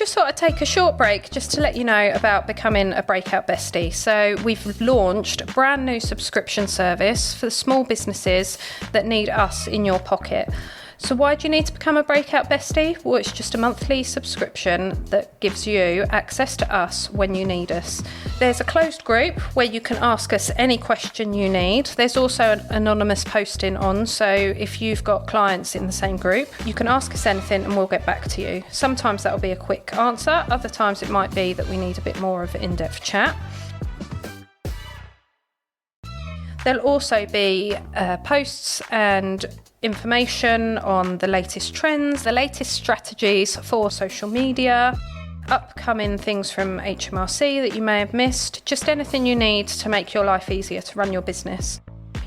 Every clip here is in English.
just thought I'd take a short break just to let you know about becoming a Breakout Bestie. So we've launched a brand new subscription service for the small businesses that need us in your pocket. So why do you need to become a Breakout Bestie? Well, it's just a monthly subscription that gives you access to us when you need us. There's a closed group where you can ask us any question you need. There's also an anonymous posting on, so if you've got clients in the same group, you can ask us anything and we'll get back to you. Sometimes that'll be a quick answer, other times it might be that we need a bit more of an in-depth chat. There'll also be posts and information on the latest trends, the latest strategies for social media, upcoming things from HMRC that you may have missed, just anything you need to make your life easier to run your business.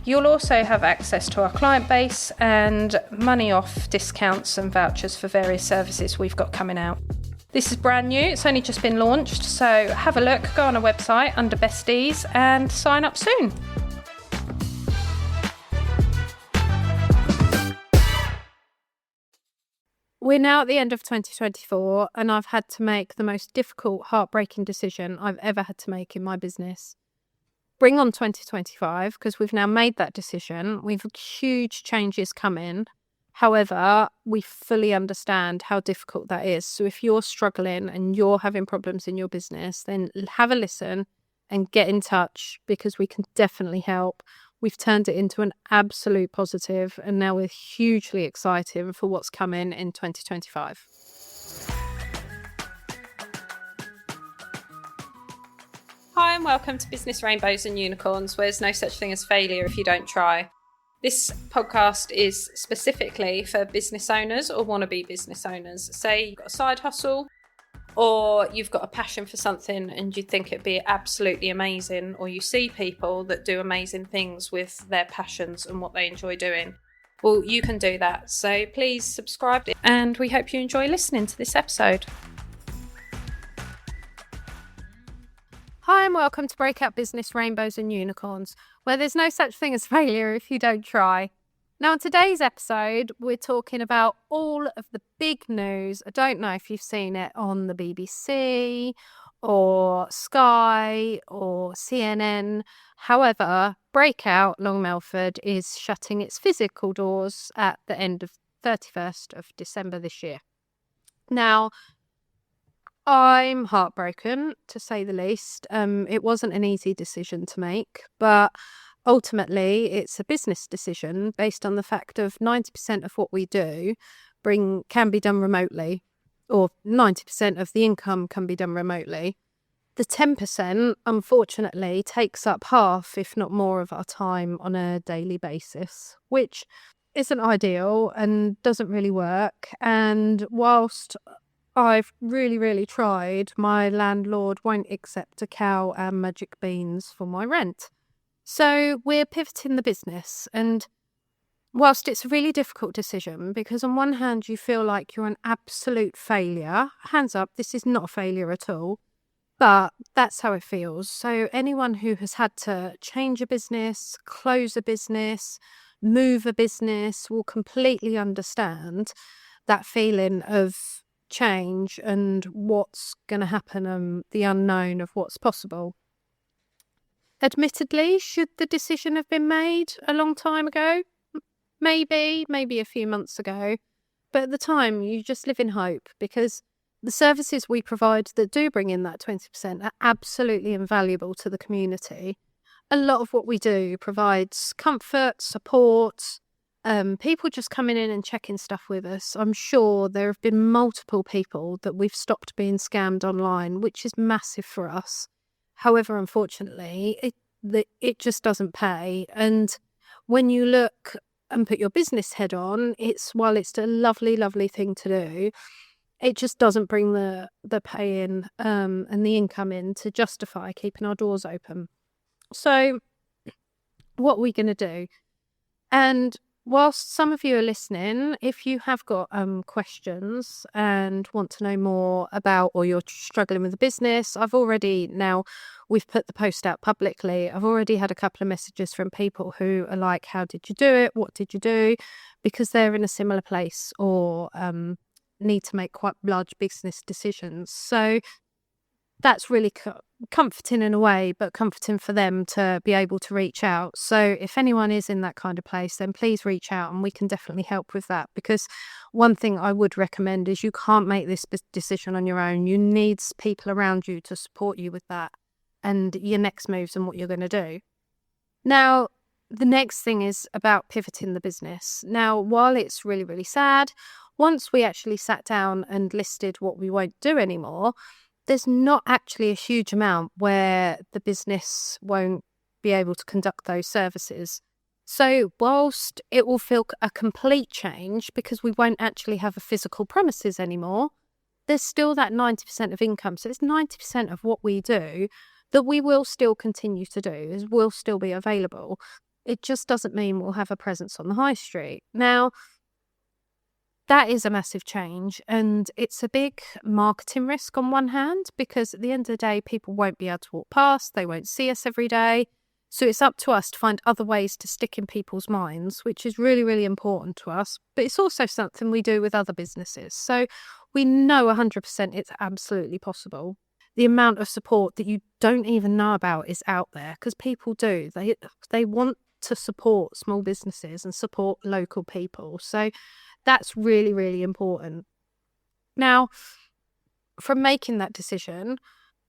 You'll also have access to our client base and money off discounts and vouchers for various services we've got coming out. This is brand new, it's only just been launched, so have a look, go on our website under Besties and sign up soon. We're now at the end of 2024 and I've had to make the most difficult, heartbreaking decision I've ever had to make in my business. Bring on 2025 because we've now made that decision. We've huge changes coming. However, we fully understand how difficult that is. So if you're struggling and you're having problems in your business, then have a listen and get in touch because we can definitely help. We've turned it into an absolute positive and now we're hugely excited for what's coming in 2025. Hi and welcome to Business Rainbows and Unicorns, where there's no such thing as failure if you don't try. This podcast is specifically for business owners or wannabe business owners. Say you've got a side hustle, or you've got a passion for something and you think it'd be absolutely amazing, or you see people that do amazing things with their passions and what they enjoy doing. Well, you can do that. So please subscribe and we hope you enjoy listening to this episode. Hi and welcome to Breakout Business Rainbows and Unicorns, where there's no such thing as failure if you don't try. Now, in today's episode, we're talking about all of the big news. I don't know if you've seen it on the BBC or Sky or CNN. However, Breakout Long Melford is shutting its physical doors at the end of 31st of December this year. Now, I'm heartbroken, to say the least. It wasn't an easy decision to make, but ultimately, it's a business decision based on the fact of 90% of what we do can be done remotely, or 90% of the income can be done remotely. The 10%, unfortunately, takes up half, if not more, of our time on a daily basis, which isn't ideal and doesn't really work. And whilst I've really, really tried, my landlord won't accept a cow and magic beans for my rent. So we're pivoting the business, and whilst it's a really difficult decision, because on one hand you feel like you're an absolute failure, hands up, this is not a failure at all, but that's how it feels. So anyone who has had to change a business, close a business, move a business will completely understand that feeling of change and what's going to happen and the unknown of what's possible. Admittedly, should the decision have been made a long time ago? Maybe a few months ago. But at the time, you just live in hope because the services we provide that do bring in that 20% are absolutely invaluable to the community. A lot of what we do provides comfort, support, people just coming in and checking stuff with us. I'm sure there have been multiple people that we've stopped being scammed online, which is massive for us. However, unfortunately, it just doesn't pay. And when you look and put your business head on, while it's a lovely, lovely thing to do, it just doesn't bring the pay in and the income in to justify keeping our doors open. So what are we going to do? And whilst some of you are listening, if you have got questions and want to know more about, or you're struggling with a business, we've put the post out publicly. I've already had a couple of messages from people who are like, how did you do it? What did you do? Because they're in a similar place or need to make quite large business decisions. So that's really comforting in a way, but comforting for them to be able to reach out. So if anyone is in that kind of place, then please reach out and we can definitely help with that. Because one thing I would recommend is you can't make this decision on your own. You need people around you to support you with that and your next moves and what you're going to do. Now, the next thing is about pivoting the business. Now, while it's really, really sad, once we actually sat down and listed what we won't do anymore, there's not actually a huge amount where the business won't be able to conduct those services. So whilst it will feel a complete change because we won't actually have a physical premises anymore, there's still that 90% of income. So it's 90% of what we do that we will still continue to do, will still be available. It just doesn't mean we'll have a presence on the high street. Now, that is a massive change, and it's a big marketing risk on one hand, because at the end of the day, people won't be able to walk past, they won't see us every day. So it's up to us to find other ways to stick in people's minds, which is really, really important to us. But it's also something we do with other businesses. So we know 100% it's absolutely possible. The amount of support that you don't even know about is out there, because people do. They want to support small businesses and support local people. So that's really, really important. Now, from making that decision,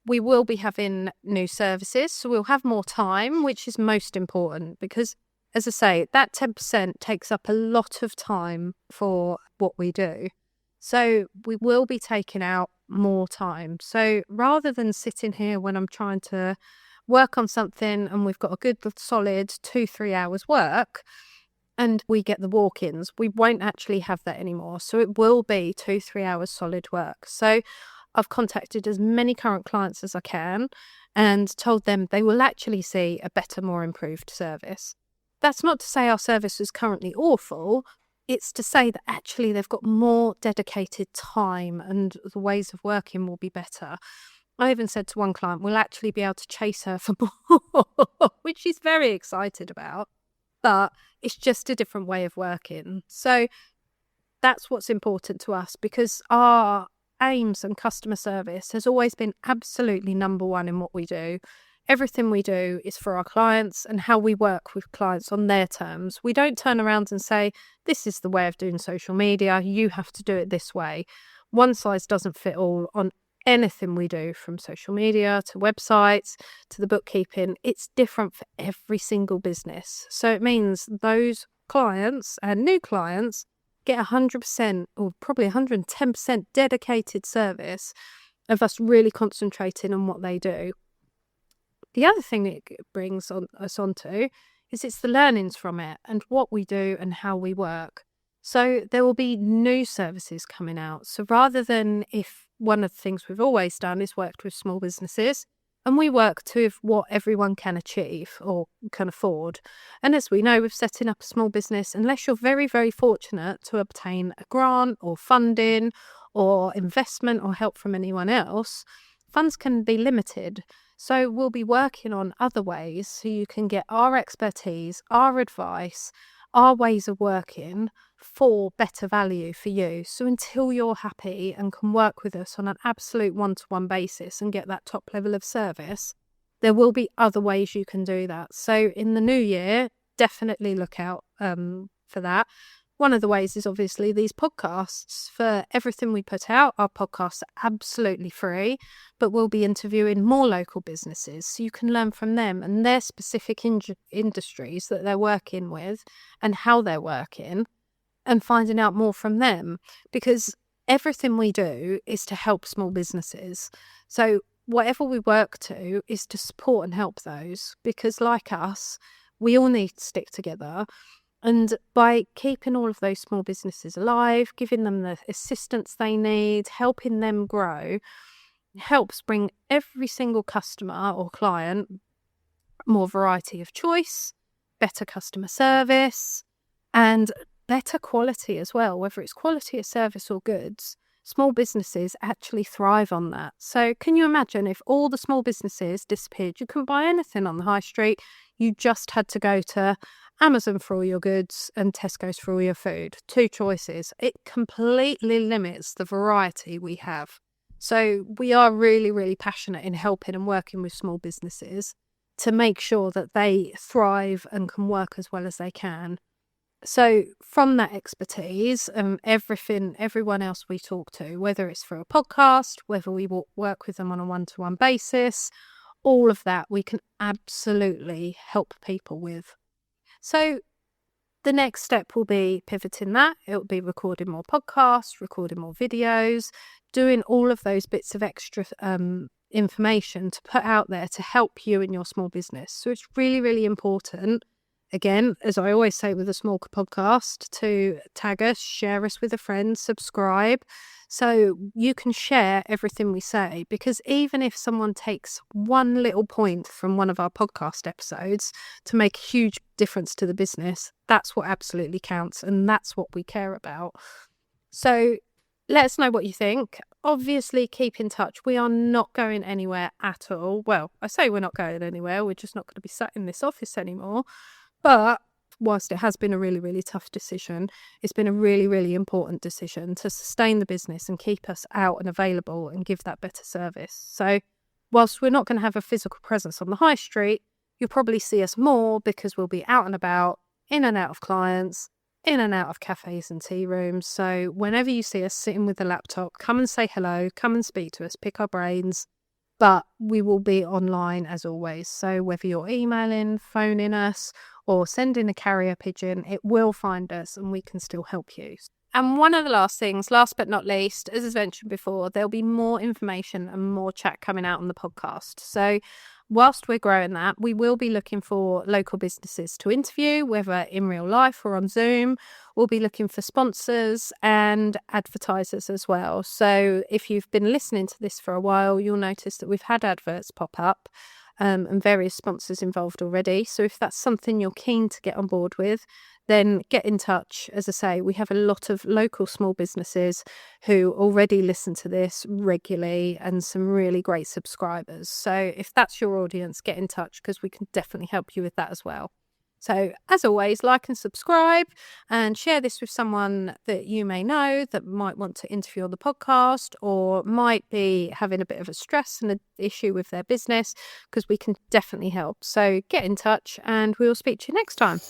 we will be having new services. So we'll have more time, which is most important because, as I say, that 10% takes up a lot of time for what we do. So we will be taking out more time. So rather than sitting here when I'm trying to work on something and we've got a good solid 2-3 hours work and we get the walk-ins, we won't actually have that anymore. So it will be 2-3 hours solid work. So I've contacted as many current clients as I can and told them they will actually see a better, more improved service. That's not to say our service is currently awful. It's to say that actually they've got more dedicated time and the ways of working will be better. I even said to one client, we'll actually be able to chase her for more, which she's very excited about. But it's just a different way of working. So that's what's important to us, because our aims and customer service has always been absolutely number one in what we do. Everything we do is for our clients and how we work with clients on their terms. We don't turn around and say, this is the way of doing social media, you have to do it this way. One size doesn't fit all on anything we do, from social media to websites to the bookkeeping. It's different for every single business. So it means those clients and new clients get 100% or probably 110% dedicated service of us really concentrating on what they do. The other thing it brings us onto is it's the learnings from it and what we do and how we work. So there will be new services coming out. So rather than, if one of the things we've always done is worked with small businesses, and we work to what everyone can achieve or can afford. And as we know, with setting up a small business, unless you're very, very fortunate to obtain a grant or funding or investment or help from anyone else, funds can be limited. So we'll be working on other ways so you can get our expertise, our advice, our ways of working for better value for you. So until you're happy and can work with us on an absolute one-to-one basis and get that top level of service, there will be other ways you can do that. So in the new year, definitely look out for that. One of the ways is obviously these podcasts. For everything we put out, our podcasts are absolutely free, but we'll be interviewing more local businesses so you can learn from them and their specific industries that they're working with and how they're working, and finding out more from them, because everything we do is to help small businesses. So whatever we work to is to support and help those, because like us, we all need to stick together. And by keeping all of those small businesses alive, giving them the assistance they need, helping them grow, helps bring every single customer or client more variety of choice, better customer service, and better quality as well. Whether it's quality of service or goods, small businesses actually thrive on that. So can you imagine if all the small businesses disappeared? You couldn't buy anything on the high street. You just had to go to Amazon for all your goods and Tesco's for all your food. 2 choices. It completely limits the variety we have. So we are really, really passionate in helping and working with small businesses to make sure that they thrive and can work as well as they can. So from that expertise and everyone else we talk to, whether it's through a podcast, whether we work with them on a one-to-one basis, all of that we can absolutely help people with. So the next step will be pivoting that. It will be recording more podcasts, recording more videos, doing all of those bits of extra information to put out there to help you in your small business. So it's really, really important, again, as I always say with a small podcast, to tag us, share us with a friend, subscribe, so you can share everything we say. Because even if someone takes one little point from one of our podcast episodes to make a huge difference to the business, that's what absolutely counts, and that's what we care about. So let us know what you think. Obviously, keep in touch. We are not going anywhere at all. Well, I say we're not going anywhere. We're just not going to be sat in this office anymore. But whilst it has been a really, really tough decision, it's been a really, really important decision to sustain the business and keep us out and available and give that better service. So whilst we're not going to have a physical presence on the high street, you'll probably see us more because we'll be out and about, in and out of clients, in and out of cafes and tea rooms. So whenever you see us sitting with the laptop, come and say hello, come and speak to us, pick our brains. But we will be online as always. So whether you're emailing, phoning us, or sending a carrier pigeon, it will find us and we can still help you. And one of the last things, last but not least, as I mentioned before, there'll be more information and more chat coming out on the podcast. So whilst we're growing that, we will be looking for local businesses to interview, whether in real life or on Zoom. We'll be looking for sponsors and advertisers as well. So if you've been listening to this for a while, you'll notice that we've had adverts pop up and various sponsors involved already. So if that's something you're keen to get on board with, then get in touch. As I say, we have a lot of local small businesses who already listen to this regularly and some really great subscribers. So if that's your audience, get in touch because we can definitely help you with that as well. So as always, like and subscribe and share this with someone that you may know that might want to interview on the podcast or might be having a bit of a stress and an issue with their business, because we can definitely help. So get in touch and we'll speak to you next time.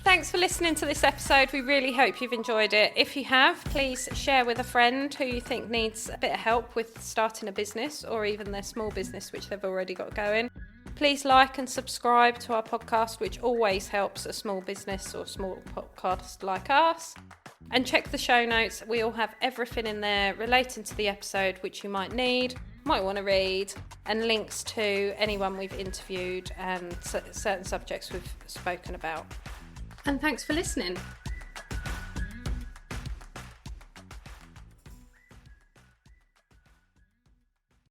Thanks for listening to this episode. We really hope you've enjoyed it. If you have, please share with a friend who you think needs a bit of help with starting a business or even their small business, which they've already got going. Please like and subscribe to our podcast, which always helps a small business or small podcast like us. And check the show notes. We all have everything in there relating to the episode, which you might need, might want to read, and links to anyone we've interviewed and certain subjects we've spoken about. And thanks for listening.